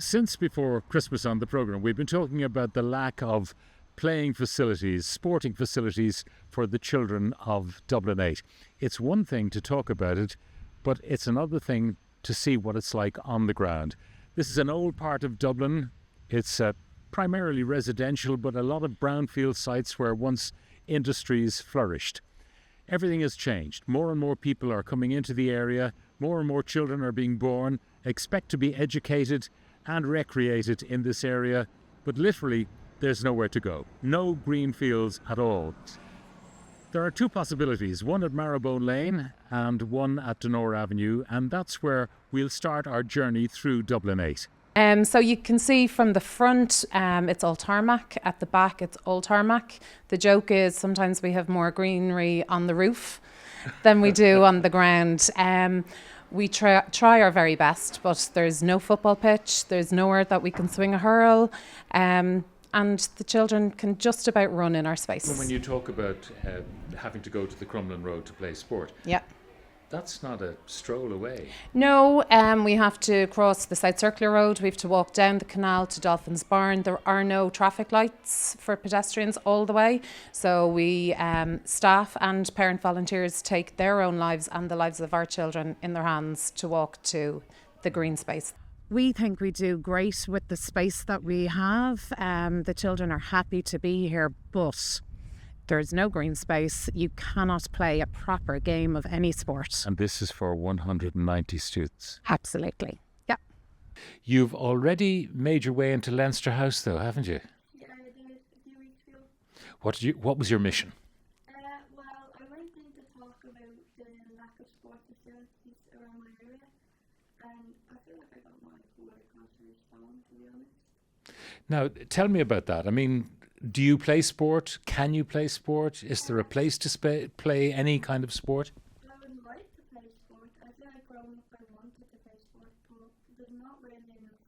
Since before Christmas on the programme, we've been talking about the lack of playing facilities, sporting facilities for the children of Dublin 8. It's one thing to talk about it, but it's another thing to see what it's like on the ground. This is an old part of Dublin. It's primarily residential, but a lot of brownfield sites where once industries flourished. Everything has changed. More and more people are coming into the area. More and more children are being born, expect to be educated and recreated in this area, but literally there's nowhere to go. No green fields at all. There are two possibilities, one at Marrowbone Lane and one at Donore Avenue, and that's where we'll start our journey through Dublin 8. So you can see from the front, it's all tarmac. At the back, it's all tarmac. The joke is sometimes we have more greenery on the roof than we do on the ground. We try our very best, but there's no football pitch. There's nowhere that we can swing a hurl. And the children can just about run in our space. When you talk about having to go to the Crumlin Road to play sport, yeah, that's not a stroll away. No, we have to cross the South Circular Road. We have to walk down the canal to Dolphin's Barn. There are no traffic lights for pedestrians all the way. So we, staff and parent volunteers, take their own lives and the lives of our children in their hands to walk to the green space. We think we do great with the space that we have. The children are happy to be here, but there's no green space. You cannot play a proper game of any sport. And this is for 190 students. Absolutely. Yeah. You've already made your way into Leinster House though, haven't you? Yeah, I did a few weeks ago. What was your mission? Well, I went in to talk about the lack of sport facilities around my area, and I feel like I got my word across to respond, to be honest. Now, tell me about that. I mean, do you play sport? Can you play sport? Is there a place to play any kind of sport? I would like to play sport. I feel like growing up I wanted to play sport, but there's not really enough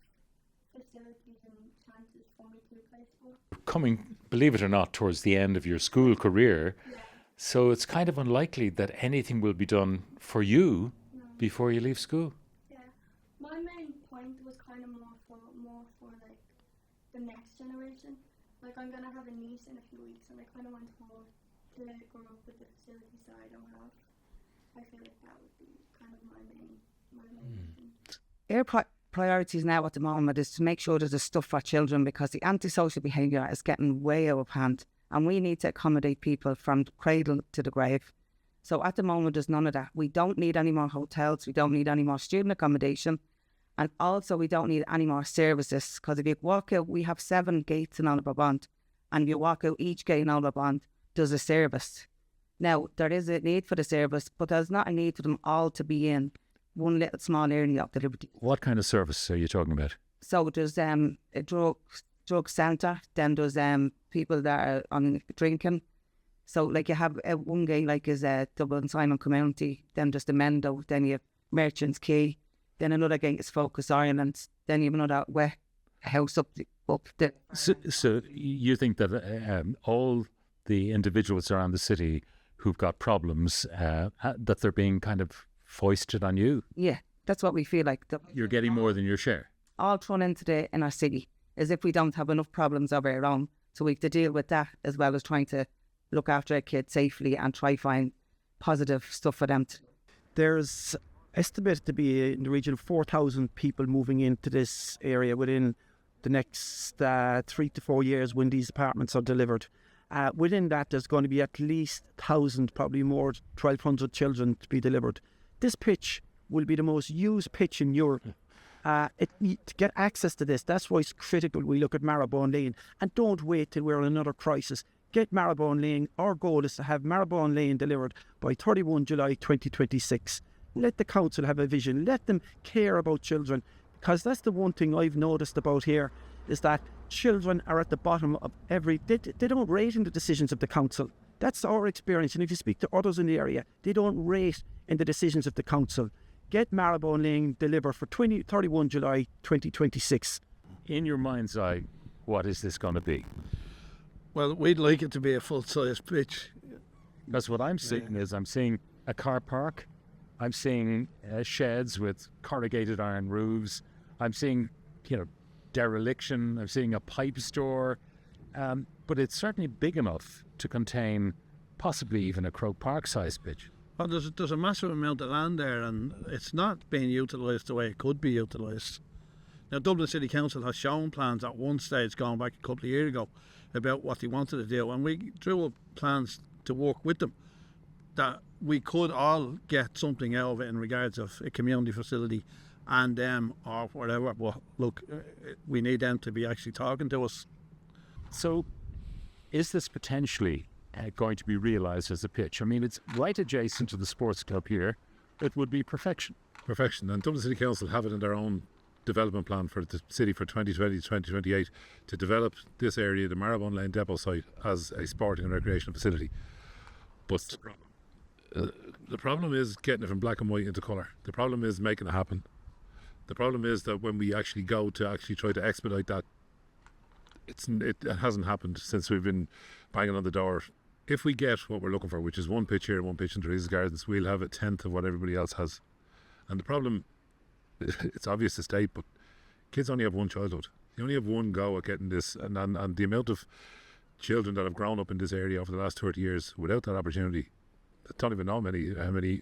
facilities and chances for me to play sport. Coming, believe it or not, towards the end of your school career, Yeah. so it's kind of unlikely that anything will be done for you before you leave school. Yeah. My main point was kind of more for like the next generation. Like, I'm going to have a niece in a few weeks, and I kind of want her to grow up with the facilities that I don't have. I feel like that would be kind of my main thing. Our priorities now at the moment is to make sure that there's stuff for children, because the antisocial behaviour is getting way out of hand, and we need to accommodate people from the cradle to the grave. So at the moment, there's none of that. We don't need any more hotels. We don't need any more student accommodation. And also, we don't need any more services, because if you walk out, we have 7 gates in Oliver Bond, and if you walk out each gate in Oliver Bond, there's a service. Now, there is a need for the service, but there's not a need for them all to be in one little small area of the Liberty. What kind of service are you talking about? So there's a drug centre, then there's people that are on drinking. So like you have one gate like is Dublin Simon Community, then there's the Mendo, then you have Merchants Quay. Then another gate is Focus Ireland. Then you have another house up the. So you think that all the individuals around the city who've got problems, that they're being kind of foisted on you? Yeah, that's what we feel like. You're getting more than your share. All thrown into the inner city, as if we don't have enough problems of our own. So we have to deal with that, as well as trying to look after our kids safely and try find positive stuff for them. There's estimated to be in the region of 4,000 people moving into this area within the next 3 to 4 years when these apartments are delivered. Within that, there's going to be at least 1,000, probably more, 1,200 children to be delivered. This pitch will be the most used pitch in Europe. To get access to this, that's why it's critical we look at Marrowbone Lane, and don't wait till we're in another crisis. Get Marrowbone Lane. Our goal is to have Marrowbone Lane delivered by 31 July 2026. Let the council have a vision. Let them care about children, because that's the one thing I've noticed about here, is that children are at the bottom of every... They don't rate in the decisions of the council. That's our experience. And if you speak to others in the area, they don't rate in the decisions of the council. Get Marrowbone Lane delivered for 31 July 2026. In your mind's eye, what is this going to be? Well, we'd like it to be a full-size pitch. Because what I'm seeing is I'm seeing a car park. I'm seeing sheds with corrugated iron roofs. I'm seeing, dereliction. I'm seeing a pipe store. But it's certainly big enough to contain possibly even a Croke Park-sized pitch. Well, there's a massive amount of land there, and it's not being utilised the way it could be utilised. Now, Dublin City Council has shown plans at one stage, going back a couple of years ago, about what they wanted to do, and we drew up plans to work with them that we could all get something out of it in regards of a community facility and them or whatever. But look, we need them to be actually talking to us. So is this potentially going to be realised as a pitch? I mean, it's right adjacent to the sports club here. It would be perfection. Perfection. And Dublin City Council have it in their own development plan for the city for 2020 to 2028 to develop this area, the Marrowbone Lane depot site, as a sporting and recreational facility. But the problem is getting it from black and white into colour. The problem is making it happen. The problem is that when we actually go to actually try to expedite that, it hasn't happened since we've been banging on the door. If we get what we're looking for, which is one pitch here, one pitch in Teresa's Gardens, we'll have a tenth of what everybody else has. And the problem, it's obvious to state, but kids only have one childhood. They only have one go at getting this, and the amount of children that have grown up in this area over the last 30 years without that opportunity, I don't even know how many.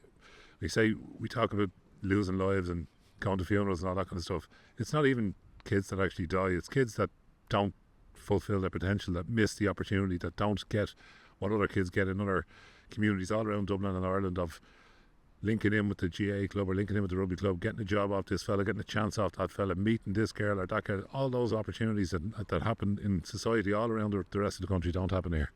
They say we talk about losing lives and going to funerals and all that kind of stuff. It's not even kids that actually die. It's kids that don't fulfill their potential, that miss the opportunity, that don't get what other kids get in other communities all around Dublin and Ireland, of linking in with the GA club or linking in with the rugby club, getting a job off this fella, getting a chance off that fella, meeting this girl or that girl. All those opportunities that happen in society all around the rest of the country don't happen here.